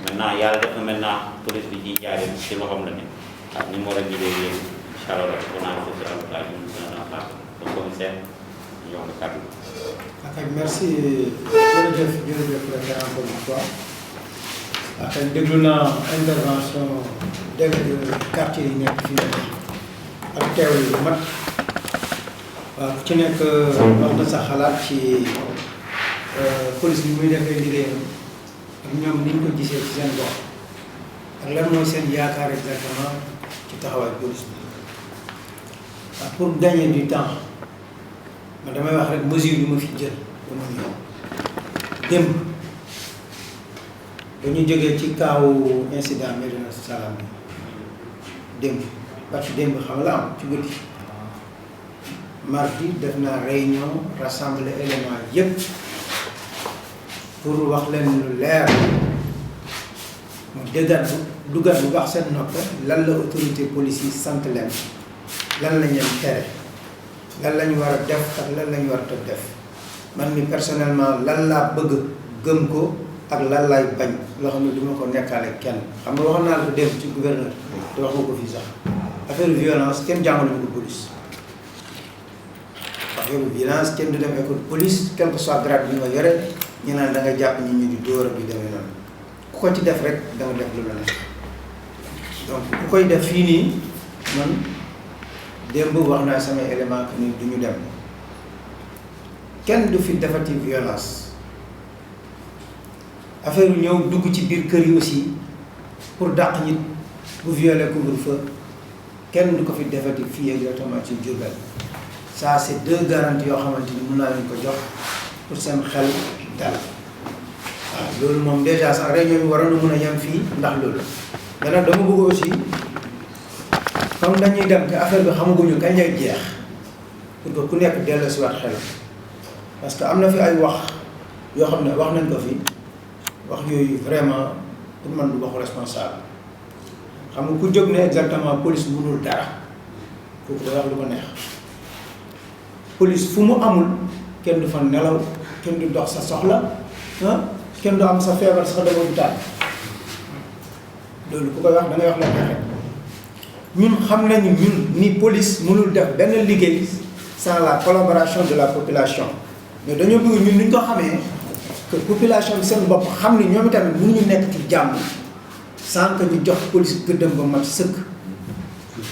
maintenant yàlla def na maintenant police bi ci jaaree ci loxoom la ne ak ni mu war a liggéey yéen incha allah on a fait sur la ñu mën a xaar donc commissaire ñu jox la kàddu. ok merci jërëjëf président encore une fois ak déglu naa intervention délégué quartier yi nekk fii ak teewlu yu mat waaw ku ci nekk wax na sa xalaat ci police bi muy defee liggéeyam ak ñoom ni ñu ko gisee ci seen gox ak lan mooy seen yaakaar exactement ci taxawaay police bi waaw pour gagner du temps man damay wax rek mesure yu ma fi jël ba ma ñëw démb dañu jógee ci kaawu incident Médina Salaam démb parce que démb xam la am ci guddi mardi def naa réunion rassembler éléments yëpp pour wax leen lu leer mu déggat dugat bu baax seen nopp lan la autorité police yi sant leen lan lañ leen tere lan lañ war a def ak lan lañ war a def man mi personnellement lan laa bëgg gëm ko ak lan laay bañ loo xam ne du ma ko nekkaale kenn xam nga waxoon naa la ko dem ci gouverneur te wax nga ko fii sax affaire violence kenn jàngale ko police affaire violence kenn du dem école police quel que soit grade bi nga yore ñu naan da nga jàpp nit ñi di dóor bi demee noonu ku ko ci def rek da nga def lu la nekk donc ku koy def fii nii man démb wax naa samay élément que ni du ñu dem kenn du fi defati violence affaire yu ñëw dugg ci biir kër yi aussi pour dàq nit bu violer couvre-feu kenn du ko fi defati fii exactement ci Diourbel ça c'est deux garanties yoo xamante ni mën naa leen ko jox pour seen xel dal waaw loolu moom déjà sax réunion bi waroon na mën a yem fii ndax loolu mais nag dama bëgg aussi comme dañuy dem te affaire bi xamaguñu kañ lay jeex pour que ku nekk dellu si waat xel parce que am na fi ay wax yoo xam ne wax nañ ko fi wax yooyu vraiment pour man du waxu responsable xam nga ku jóg ne exactement police mënul dara kooku day wax lu ko neex police fu mu amul kenn du fa nelaw kenn du dox sa soxla ah kenn du am sa feebar sax dama hôpital loolu ku koy wax da ngay wax la neex ñun xam nañu ñun ni police mënul def benn liggéey sans la collaboration de la population mais dañoo bëgg ñun ni ñu ko xamee que population bi seen bopp xam ni ñoom itamit mënuñu nekk ci jàmm sans que ñu jox police gëddëm ba mat sëkk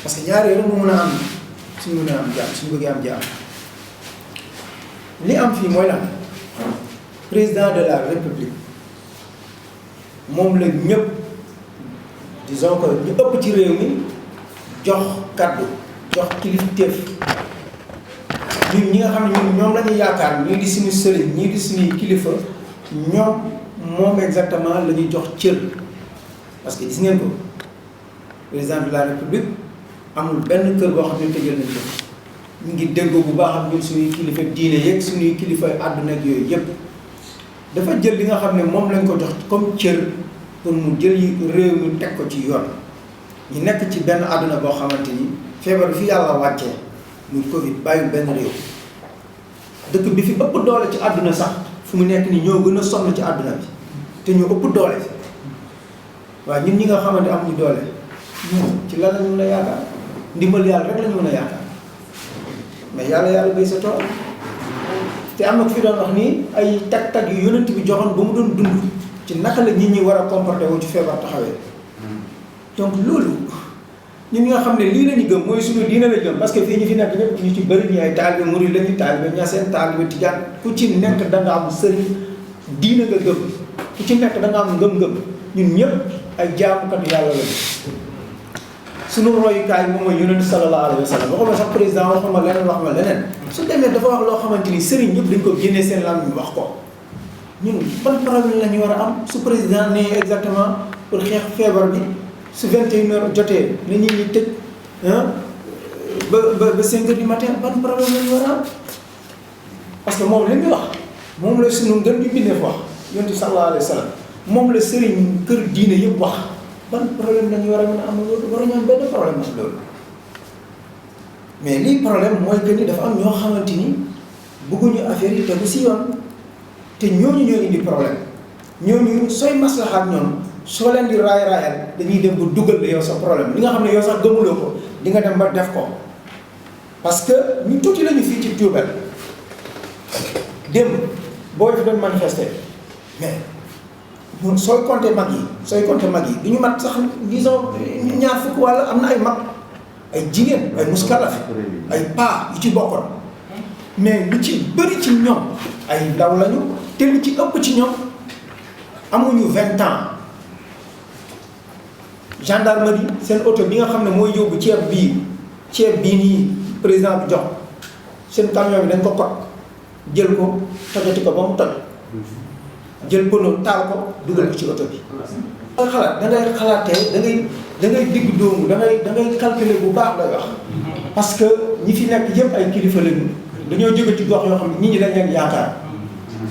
parce que ñaar yooyu mu mën a am suñu mën a am jàmm suñu bëggee am jàmm li am fii mooy lan président de la république moom la ñëpp disons que ñu ëpp ci réew mi jox kaddu jox kilifteef ñun ñi nga xam ne ñun ñoom la ñuy yaakaar ñii di suñu sëriñ ñii di suñuy kilifa ñoom moom exactement la ñuy jox cër parce que gis ngeen ko président de la république amul benn kër boo xam ne tëjal nañ ko ñu ngi déggoo bu baax ak ñun suñuy kilifa diine yeeg suñuy kilifa àdduna ak yooyu yëpp dafa jël li nga xam ne moom lañ ko jox comme cër pour mu jël yi réew mi teg ko ci yoon ñu nekk ci benn àdduna boo xamante ni feebar bi fi yàlla wàccee muy Covid bàyyi benn réew dëkk bi fi ëpp doole ci àdduna sax fu mu nekk ni ñoo gën a sonn ci àdduna bi te ñoo ëpp doole waaye ñun ñi nga xamante amuñu doole ci lan lañu mën a yaakaar ndimbal yàlla rek lañu mën a yaakaar mais yàlla béy sa tool te am na ku fi doon wax nii ay tag-tag yu yonent bi joxoon ba mu doon dund ci naka la nit ñi war a comporté wu ci feebar taxawee donc loolu ñun ñi nga xam ne lii la ñu gëm mooy suñu diina la gëm parce que fii ñu fi nekk ñëpp ñu ci bëri ñi ay taalibe murid lañu taalibe ñaseen taalibe tijaan ku ci nekk da nga am sëriñ diina nga gëm ku ci nekk da nga am ngëm-ngëm ñun ñëpp ay jaamukatu yàlla lañu suñu royukaay moom mooy yonent sallallahu alayhi wa sallam waxuma sax président waxuma leneen wax ma leneen su demee dafa wax loo xamante ni sëriñ ñëpp dañ ko génnee seen lam ñu wax ko ñun ban problème la ñu war a am su président ne exactement pour xeex feebar bi su 21h jotee na nit ñi tëj ba 5h du matin ban problème la ñu war a am parce que moom li muy wax moom la sunu ngën di bindee wax yonent sallallahu alayhi wa sallam moom la sëriñ kër diine yëpp wax ban problème la ñu war a mën a am loolu war a ñu am benn problème ak loolu mais lii problème mooy que ni dafa am ñoo xamante ni bëgguñu affaire yi tegu si yoon te ñooñu ñoo indi problème ñooñu sooy maslaxa ak ñoom soo leen di raayal dañuy dem ba dugal la yow sa problème li nga xam ne yow sax gëmuloo ko di nga dem ba def ko parce que ñu tuuti lañu fii ci Diourbel démb boo fi doon manifester mais ñun sooy compter mag yi du ñu mat sax disons ñaar fukk wala am na ay mag ay jigéen ay muskalaf ay paa yu ci bokkoon mais lu ci bëri ci ñoom ay ndaw lañu te lu ci ëpp ci ñoom amuñu 20 ans. gendarmerie seen oto bi nga xam ne mooy yóbbu ceeb bii nii président bi jox seen camion bi dañ ko kot jël ko tojati ko ba mu toj jël pono taal ko dugal ko ci oto bi. da ngay xalaat da ngay xalaatee da ngay digg dóomu da ngay calculer bu baax lay wax parce que ñi fi nekk yëpp ay kilifa lañu dañoo jóge ci gox yoo xam ne nit ñi dañ leen yaakaar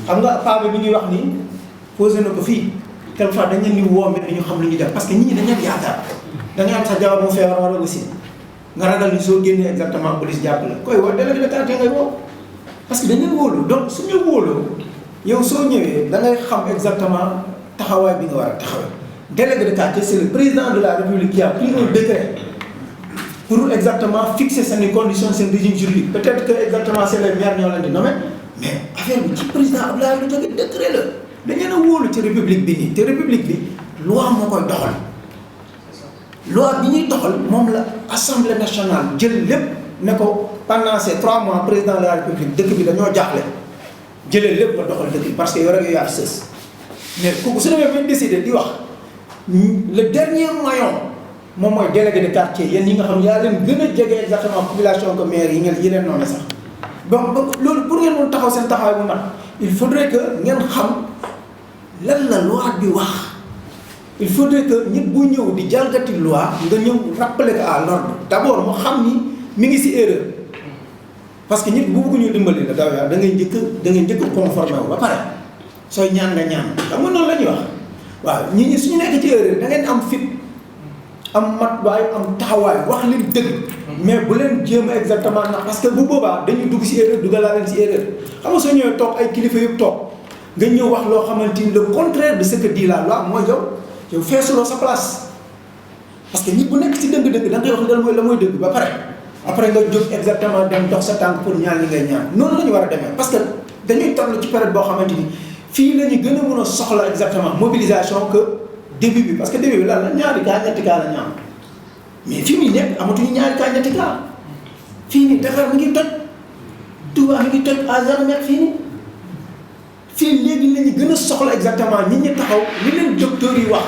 xam nga paa bi ñuy wax nii posé na ko fii. quelquefois dañ leen di woo mais ñu xam lu ñuy def parce que nit ñi dañ leen yaakaar da ngay am sa jabar mu feebar wala aussi nga ragal ni soo génnee exactement police jàpp la koy woo délégué de quartier ngay woo parce que dañ leen wóolu donc suñu wóoloo yow soo ñëwee da ngay xam exactement taxawaay bi nga war a taxawee. délégué de quartier c'est le président de la République qui a pris un décret pour exactement fixer seen conditions seen régime juridique peut-être que exactement c'est les maires ñoo leen di nommer mais affaire bi ci président Abdoulaye lu jóge décret la. dañu ne wóolu ci république bi nii te république bi loi moo koy doxal loi bi ñuy doxal moom la assemblée nationale jël lépp ne ko pendant ces 3 mois président de la république dëkk bi dañoo jaaxle jëlee lépp nga doxal dëkk bi parce que yow rek yow yaa sës mais kooku su demee bañ décidé di wax le dernier maillon moom mooy délégué de quartier yéen ñi nga xam yaa leen gën a jege exactement population que maire yi leen noonu sax donc loolu pour ngeen mën taxaw seen taxawaay bu mat il faudrait que ngeen xam. lan la loi bi wax il faudrait que nit bu ñëw di jalgati loi nga ñëw rappeler ko à l'ordre d'abord mu xam ni mi ngi ci erreur parce que nit bu bëgg ñu dimbali la daw yaa da ngay njëkk conformé wu ba pare sooy ñaan nga ñaan xam nga noonu la ñuy wax waaw nit ñi suñu nekk ci erreur da ngeen am fit am matuwaay am taxawaay wax leen dëgg mais bu leen jéem a exactement ndax parce que bu boobaa dañuy dugg ci erreur dugalaa leen ci erreur xam nga soo ñëwee toog ay kilifa yëpp toog nga ñëw wax loo xamante ni le contraire de ce que dit la loi mooy yow feesuloo sa place parce que nit bu nekk ci dëgg-dëgg da ngay wax la mooy dëgg ba pare après nga jóg exactement dem dox sa tànk pour ñaan li ngay ñaan noonu la ñu war a demee parce que dañuy toll ci période boo xamante ni fii la ñu gën a mën a soxla exactement mobilisation que début bi parce que début bi lan la ñaari cas ñetti cas la ñu am mais fii nii nekk amatuñu ñaari cas ñetti cas fii nii Dakar mi ngi toj Touba mi ngi toj à 0 mètre fii nii. fii léegi la ñu gën a soxla exactement nit ñi taxaw li leen docteur yi wax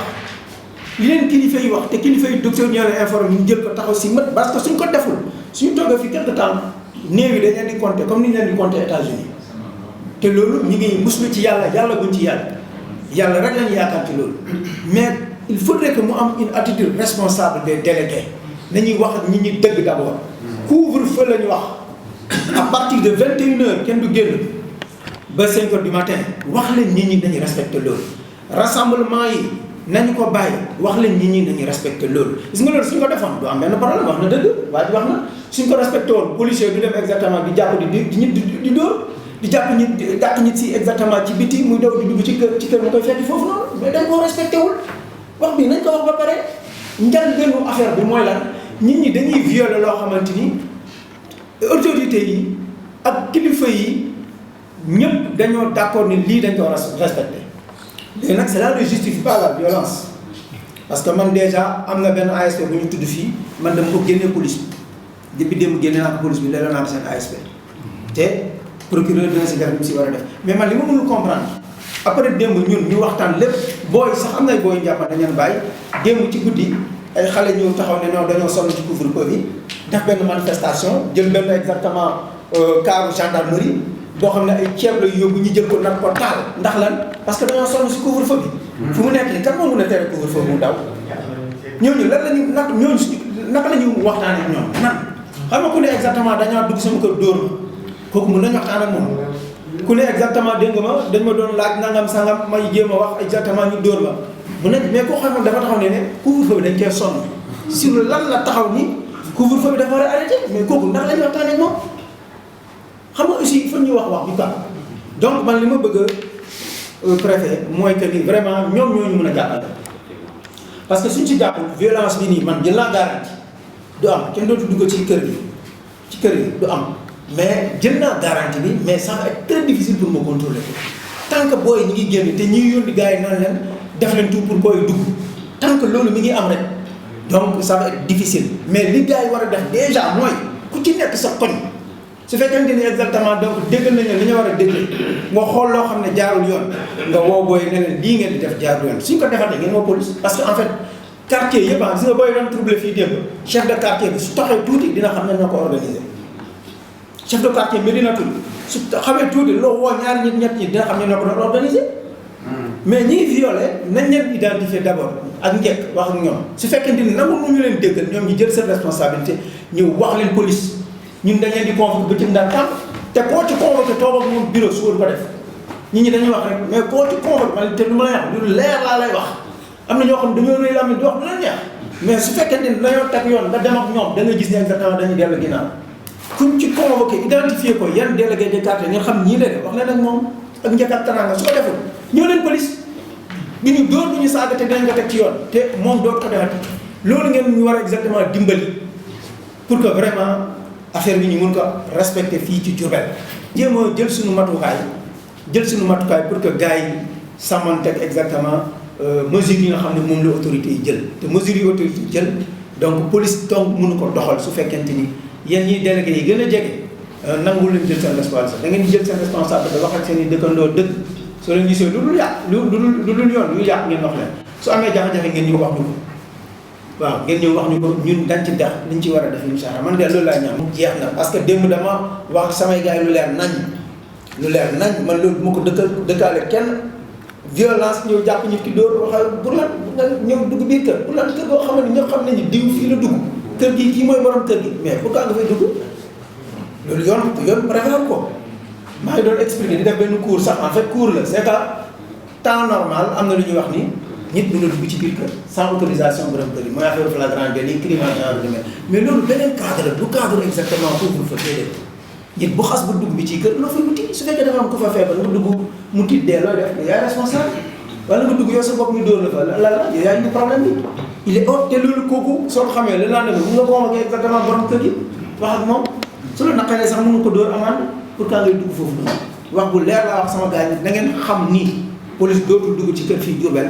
li leen kilifa yi wax te kilifa yi docteur ñoo leen informé ñu jël ko taxaw si mët parce que suñ ko deful suñu toggee fi quelque temps néew yi dañ leen di compter comme ni ñu leen di compter États-Unis te loolu ñu ngi muslu ci yàlla buñ ci yàlla rek lañu yaakaar ci loolu mais il faudrait que mu am une attitude responsable des délégués nañuy wax ak nit ñi dëgg d'abord couvre-feu la ñu wax à partir de 21h kenn du génn ba 5 heures du matin wax leen nit ñi dañuy respecter loolu rassemblement yi nañu ko bàyyi wax leen nit ñi dañuy respecter loolu gis nga loolu suñ ko defoon du am benn problème wax na dëgg waaye wax na suñ ko respecté woon policier du dem exactement di jàpp di dóor di jàpp nit di dàq nit si exactement ci biti muy daw di dugg ci kër mu koy fekk foofu noonu mais dañ koo respecté wul wax bi nañ ko wax ba pare njëlbéenu affaire bi mooy lan nit ñi dañuy violer loo xamante ni autorités yi ak kilifa yi ñëpp dañoo d'accord ni lii dañ ko war a respecté léegi nag cela ne justifie pas la violence parce que man déjà am na benn ASP bu ñu tudd fii man dama ko génnee police bi depuis démb génne naa ko police bi léeg-léeg naa ko seen ASP te procureur dina si def li mu si war a def mais man li ma mënul comprendre après démb ñun ñu waxtaan lépp booy sax am na booy njàppan dañu leen bàyyi démb ci guddi ay xale ñëw taxaw ne non dañoo sonn ci couvre-feu bi def benn manifestation jël benn exactement caaru gendarmerie boo xam ne ay ceeb la yóbbu ñu jël ko nag ko taal ndax lan parce que dañoo sonn si couvre-feu bi. fu mu nekk nii kan moo mën a tere couvre-feu mu daw. ñooñu lan la ñu naka la ñu waxtaanee ak ñoom nan xam nga ku ne exactement dañoo dugg sama kër dóor ma kooku mën nañu waxtaan ak moom. ku ne exactement dégg nga ma dañ ma doon laaj nangam sangam may jéem a wax exactement ñu dóor ma mu nekk mais koo xam ne dafa taxaw ne couvre-feu bi dañ cee sonn sur lan la taxaw ni couvre-feu bi dafa war a arrêté mais kooku ndax la ñu waxtaanee ak moom. xam nga aussi il faut ñuy wax bi quoi donc man li ma bëgg a préfet mooy que ni vraiment ñoom ñoo ñu mën a jàppale parce que suñ ci jàpp violence bi nii man jël naa garantie du am kenn dootu dugg ci kër gi du am mais jël naa garantie bi mais ça va être très difficile pour me contrôler tant que booy ñi ngi génn te ñiy yónni gars yi naan leen def leen tout pour booy dugg tant que loolu mi ngi am rek donc ça va être difficile mais li gars yi war a def déjà mooy ku ci nekk sa koñ su fekkente ni exactement donc déggal nañu li ñu war a dégg nga xool loo xam ne jaarul yoon nga woo booy ne leen lii ngeen di def jaarul yoon suñ ko defatee ngeen woo police parce que en fait quartier yëpp gis nga booy doon trouble fii démb chef de quartier bi su taxee tuuti dina xam ne ñoo ko organisé chef de quartier Médina Toul su xamee tuuti loo woo ñaari nit ñett ñi dina xam ne ñoo ko doon organisé mais ñi ngi violé nañ leen identifier d' abord ak njëkk wax ak ñoom su fekkente ni nangu ñu leen déggal ñoom ñu jël seen responsabilité ñu wax leen police ñun dañ leen di convoqué ba ci ndax tàmp te koo ci convoqué toog ak moom bureau su ko def nit ñi dañuy wax rek mais koo ci convoqué man te lu ma lay wax lu leer laa lay wax am na ñoo xam dañoo rëy la am di wax lu leen neex mais su fekkente ni dañoo teg yoon nga dem ak ñoom da nga gis ne exactement dañuy dellu ginnaaw kuñ ci convoqué identifié ko yan délégué de quartier nga xam ñii leen wax leen ak moom ak njëkk ak teraanga su ko deful ñoo leen police bi ñu dóor bu ñu saaga te dinañ ko teg ci yoon te moom dootu ko defati loolu ngeen ñu war a exactement dimbali pour que vraiment affaire bi ñu mun ko respecter fii ci Diourbel jéem a jël suñu matukaay pour que gars yi sàmmanteeg exactement mesures yi nga xam ne moom la autorité yi jël te mesures yi autorité yi jël donc police donc mënu ko doxal su fekkente ni yéen ñiy délégué yi gën a jege nangul leen jël seen responsabilité da ngeen di jël seen responsabilité wax ak seen i dëkkandoo dëgg soo leen gisee lu dul yàq lu dul yoon lu yàq ngeen wax leen su amee jafe-jafe ngeen ñëw wax ñu ko waaw ngeen ñëw wax ñu ko ñun dañ ci def liñ ci war a def incha allah man de loolu laa ñaan jeex na parce que démb dama wax samay gars yi lu leer nañ man loolu bu ma ko dëkkaale kenn violence ñëw jàpp nit ki dóor wax pour lan nga ñëw dugg biir kër pour lan kër boo xam ne ñëpp xam nañu diw fii la dugg kër gi kii mooy borom kër gi mais pourquoi nga fay dugg loolu yoon prévoir ko maa ngi doon expliquer di def benn cours sax en fait cours la c'est que temps normal am na lu ñuy wax ni nit mën na dugg ci biir kër sans autorisation borom kër yi mooy affaire flagrant délit crime en genre de mais loolu beneen cadre la du cadre exactement couvre-feu déedéet nit bu xas bu dugg bi ci kër loo fay wuti su fekkee dafa am ku fa feebar nga dugg mu tiit dee looy def yaay responsable wala nga dugg yow sa bopp ñu dóor la fa la yow yaa indi problème bi il est hors te loolu kooku soo ko xamee le lendemain mun nga convoqué exactement borom kër gi wax ak moom su la naqaree sax mën nga ko dóor amande pour quand ngay dugg foofu noonu wax bu leer laa wax sama gars yi da ngeen xam ni police dootul dugg ci kër fii Diourbel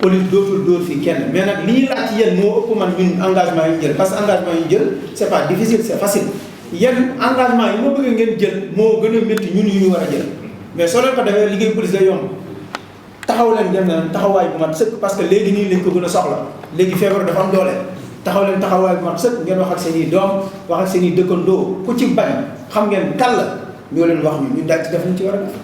police dootul dóor fii kenn mais nag li ñuy laaj ci yéen moo ëpp man ñun engagement yi ñu jël parce que engagement yi ñu jël c' est pas difficile c' est facile yéen engagement yi ma bëgg ngeen jël moo gën a métti ñun yu ñu war a jël mais soo leen ko defee liggéey police day yomb taxaw leen dem na taxawaay bu mat sëkk parce que léegi nii lañ ko gën a soxla léegi feebar dafa am doole taxaw leen taxawaay bu mat sëkk ngeen wax ak seen i doom wax ak seen i dëkkandoo ku ci bañ xam ngeen kan la ñoo leen wax ñu daal ci def ñu ci war a def